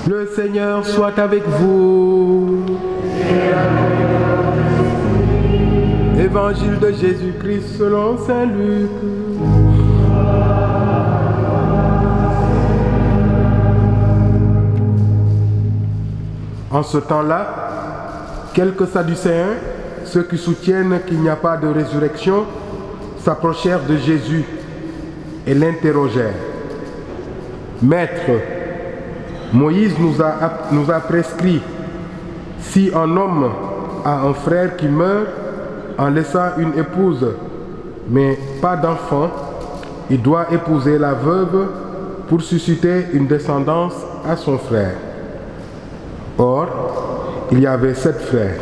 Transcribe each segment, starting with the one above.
Le Seigneur soit avec vous. Évangile de Jésus-Christ selon saint Luc. En ce temps-là, quelques Sadducéens, ceux qui soutiennent qu'il n'y a pas de résurrection, s'approchèrent de Jésus et l'interrogèrent. Maître, Moïse nous a prescrit, si un homme a un frère qui meurt en laissant une épouse, mais pas d'enfant, il doit épouser la veuve pour susciter une descendance à son frère. Or, il y avait 7 frères.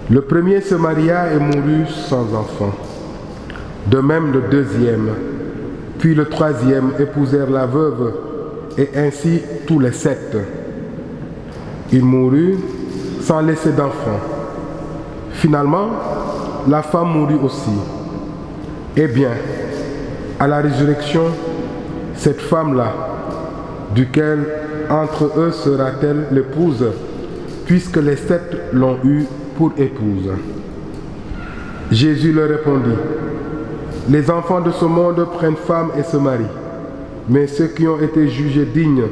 Le premier se maria et mourut sans enfant. De même le deuxième, puis le troisième épousèrent la veuve, et ainsi tous les 7. Il mourut sans laisser d'enfant. Finalement, la femme mourut aussi. Eh bien, à la résurrection, cette femme-là, duquel entre eux sera-t-elle l'épouse, puisque les 7 l'ont eue pour épouse? Jésus leur répondit, les enfants de ce monde prennent femme et se marient, mais ceux qui ont été jugés dignes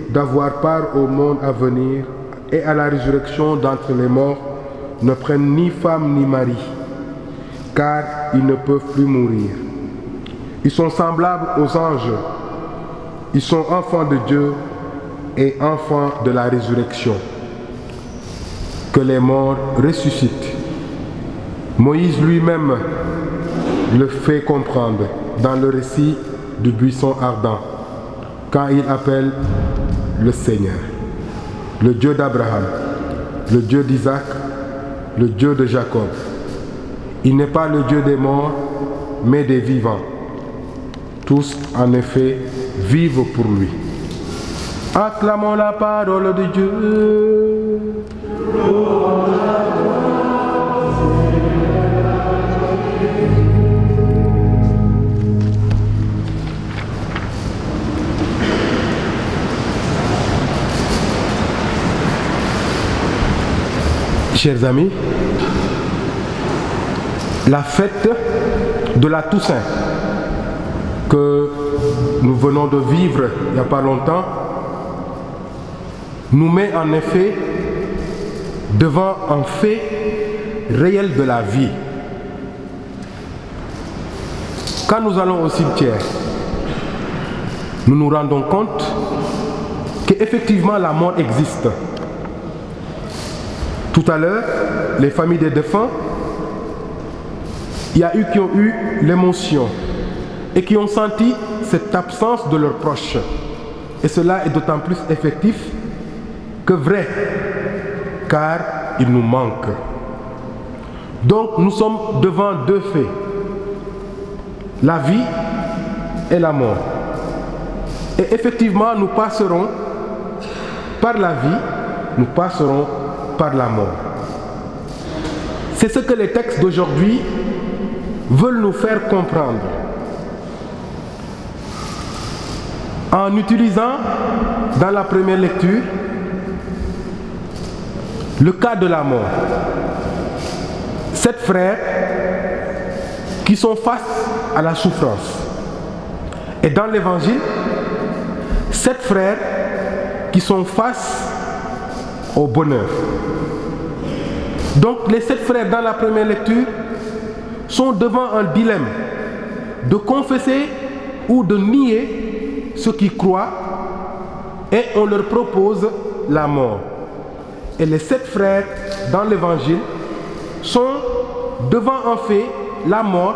d'avoir part au monde à venir et à la résurrection d'entre les morts ne prennent ni femme ni mari, car ils ne peuvent plus mourir. Ils sont semblables aux anges, ils sont enfants de Dieu et enfants de la résurrection. Que les morts ressuscitent. Moïse lui-même le fait comprendre dans le récit du buisson ardent, quand il appelle le Seigneur, le Dieu d'Abraham, le Dieu d'Isaac, le Dieu de Jacob. Il n'est pas le Dieu des morts, mais des vivants. Tous, en effet, vivent pour lui. Acclamons la parole de Dieu. Chers amis, la fête de la Toussaint que nous venons de vivre il n'y a pas longtemps nous met en effet devant un fait réel de la vie. Quand nous allons au cimetière, nous nous rendons compte qu'effectivement la mort existe. Tout à l'heure, les familles des défunts, il y a eu qui ont eu l'émotion et qui ont senti cette absence de leurs proches. Et cela est d'autant plus effectif que vrai, car il nous manque. Donc nous sommes devant 2 faits, la vie et la mort. Et effectivement, nous passerons par la vie, nous passerons par la mort. C'est ce que les textes d'aujourd'hui veulent nous faire comprendre. En utilisant dans la première lecture le cas de la mort. 7 frères qui sont face à la souffrance. Et dans l'évangile, 7 frères qui sont face au bonheur. Donc les 7 frères dans la première lecture sont devant un dilemme de confesser ou de nier ce qu'ils croient, et on leur propose la mort. Et les 7 frères dans l'évangile sont devant en fait la mort,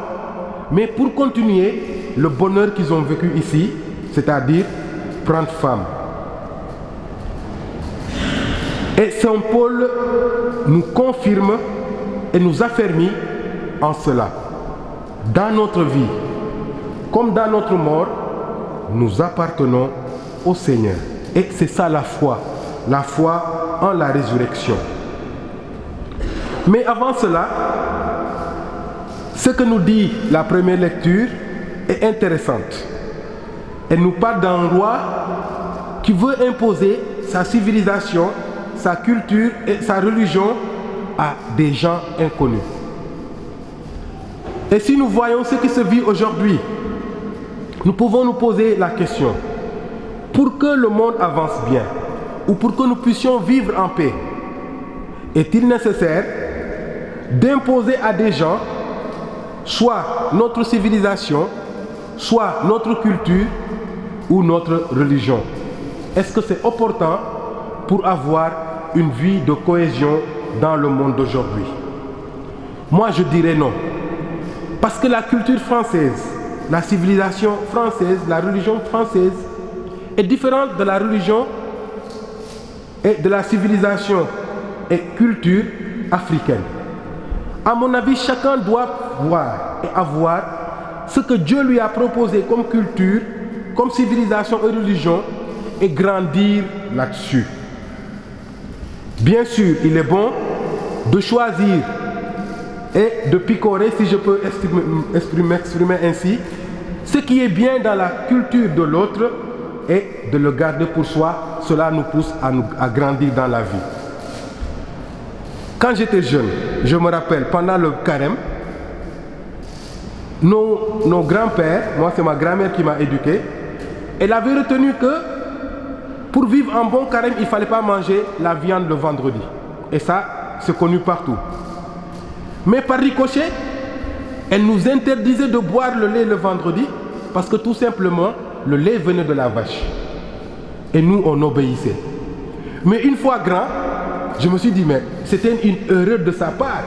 mais pour continuer le bonheur qu'ils ont vécu ici, c'est-à-dire prendre femme. Et Saint Paul nous confirme et nous affermit en cela. Dans notre vie, comme dans notre mort, nous appartenons au Seigneur. Et c'est ça la foi en la résurrection. Mais avant cela, ce que nous dit la première lecture est intéressante. Elle nous parle d'un roi qui veut imposer sa civilisation, sa culture et sa religion à des gens inconnus. Et si nous voyons ce qui se vit aujourd'hui, nous pouvons nous poser la question, pour que le monde avance bien, ou pour que nous puissions vivre en paix, est-il nécessaire d'imposer à des gens soit notre civilisation, soit notre culture ou notre religion? Est-ce que c'est opportun pour avoir une vie de cohésion dans le monde d'aujourd'hui? Moi, je dirais non. Parce que la culture française, la civilisation française, la religion française est différente de la religion et de la civilisation et culture africaine. À mon avis, chacun doit voir et avoir ce que Dieu lui a proposé comme culture, comme civilisation et religion et grandir là-dessus. Bien sûr, il est bon de choisir et de picorer, si je peux m'exprimer ainsi, ce qui est bien dans la culture de l'autre et de le garder pour soi. Cela nous pousse à grandir dans la vie. Quand j'étais jeune, je me rappelle, pendant le carême, nos grands-pères, moi c'est ma grand-mère qui m'a éduqué, elle avait retenu que pour vivre un bon carême, il ne fallait pas manger la viande le vendredi. Et ça, c'est connu partout. Mais par ricochet, elle nous interdisait de boire le lait le vendredi parce que tout simplement, le lait venait de la vache. Et nous, on obéissait. Mais une fois grand, je me suis dit, mais c'était une erreur de sa part.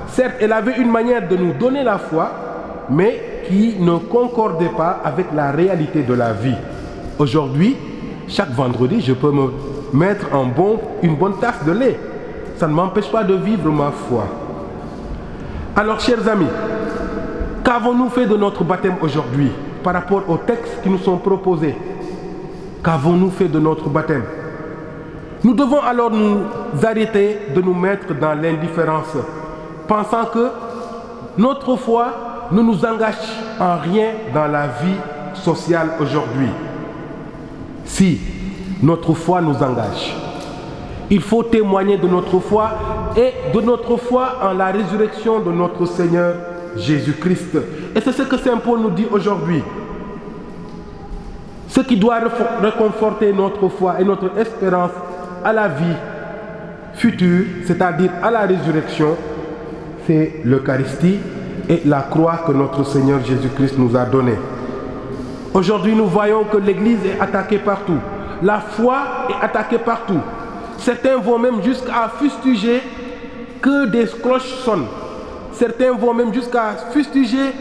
Certes, elle avait une manière de nous donner la foi, mais qui ne concordait pas avec la réalité de la vie. Aujourd'hui, chaque vendredi, je peux me mettre une bonne tasse de lait. Ça ne m'empêche pas de vivre ma foi. Alors, chers amis, qu'avons-nous fait de notre baptême aujourd'hui par rapport aux textes qui nous sont proposés? Qu'avons-nous fait de notre baptême? Nous devons alors nous arrêter de nous mettre dans l'indifférence, pensant que notre foi ne nous engage en rien dans la vie sociale aujourd'hui. Si notre foi nous engage, il faut témoigner de notre foi et de notre foi en la résurrection de notre Seigneur Jésus-Christ. Et c'est ce que Saint Paul nous dit aujourd'hui. Ce qui doit réconforter notre foi et notre espérance à la vie future, c'est-à-dire à la résurrection, c'est l'Eucharistie et la croix que notre Seigneur Jésus-Christ nous a donnée. Aujourd'hui, nous voyons que l'Église est attaquée partout. La foi est attaquée partout. Certains vont même jusqu'à fustiger que des cloches sonnent. Certains vont même jusqu'à fustiger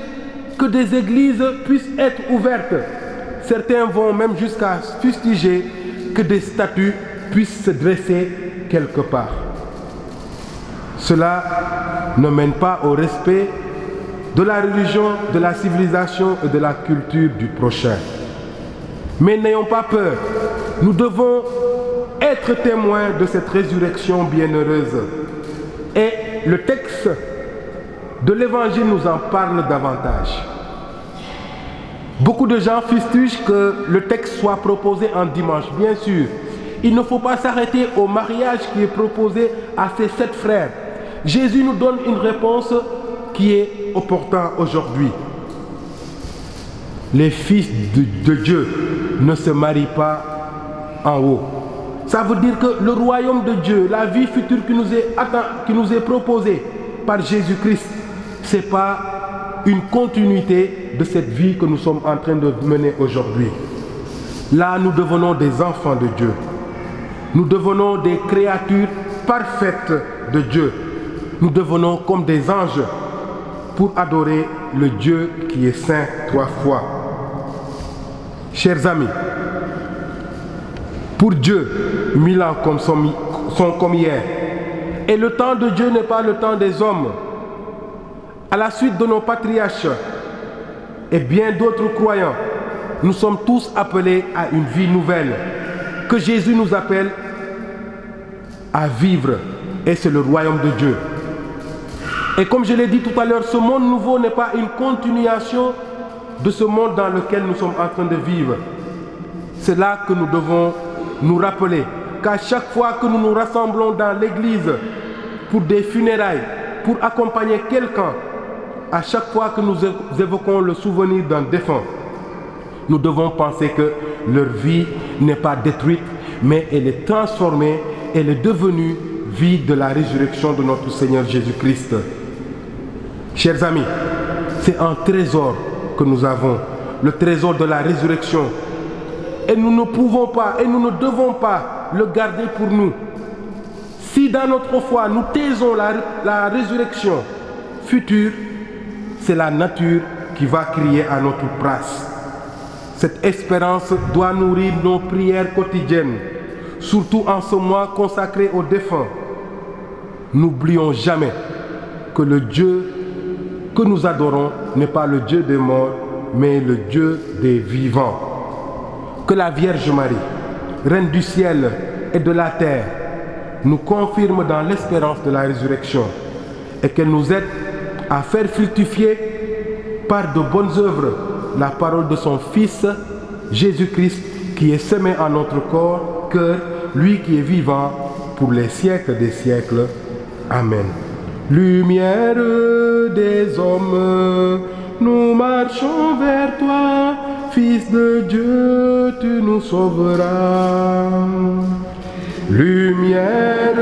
que des églises puissent être ouvertes. Certains vont même jusqu'à fustiger que des statues puissent se dresser quelque part. Cela ne mène pas au respect de la religion, de la civilisation et de la culture du prochain. Mais n'ayons pas peur. Nous devons être témoins de cette résurrection bienheureuse. Et le texte de l'Évangile nous en parle davantage. Beaucoup de gens fustigent que le texte soit proposé en dimanche. Bien sûr, il ne faut pas s'arrêter au mariage qui est proposé à ces 7 frères. Jésus nous donne une réponse qui est opportune aujourd'hui. Les fils de Dieu ne se marient pas en haut. Ça veut dire que le royaume de Dieu, la vie future qui nous est proposée par Jésus-Christ, ce n'est pas une continuité de cette vie que nous sommes en train de mener aujourd'hui. Là, nous devenons des enfants de Dieu. Nous devenons des créatures parfaites de Dieu. Nous devenons comme des anges pour adorer le Dieu qui est saint 3 fois. Chers amis, pour Dieu, 1000 ans sont comme hier. Et le temps de Dieu n'est pas le temps des hommes. À la suite de nos patriarches et bien d'autres croyants, nous sommes tous appelés à une vie nouvelle que Jésus nous appelle à vivre. Et c'est le royaume de Dieu. Et comme je l'ai dit tout à l'heure, ce monde nouveau n'est pas une continuation de ce monde dans lequel nous sommes en train de vivre. C'est là que nous devons nous rappeler qu'à chaque fois que nous nous rassemblons dans l'église pour des funérailles, pour accompagner quelqu'un, à chaque fois que nous évoquons le souvenir d'un défunt, nous devons penser que leur vie n'est pas détruite, mais elle est transformée, elle est devenue vie de la résurrection de notre Seigneur Jésus-Christ. Chers amis, c'est un trésor que nous avons, le trésor de la résurrection. Et nous ne pouvons pas, et nous ne devons pas le garder pour nous. Si dans notre foi, nous taisons la résurrection future, c'est la nature qui va crier à notre place. Cette espérance doit nourrir nos prières quotidiennes, surtout en ce mois consacré aux défunts. N'oublions jamais que le Dieu que nous adorons n'est pas le Dieu des morts, mais le Dieu des vivants. Que la Vierge Marie, Reine du ciel et de la terre, nous confirme dans l'espérance de la résurrection et qu'elle nous aide à faire fructifier par de bonnes œuvres la parole de son Fils Jésus-Christ qui est semé en notre cœur, lui qui est vivant pour les siècles des siècles. Amen. Lumière des hommes, nous marchons vers toi, Fils de Dieu, tu nous sauveras. Lumière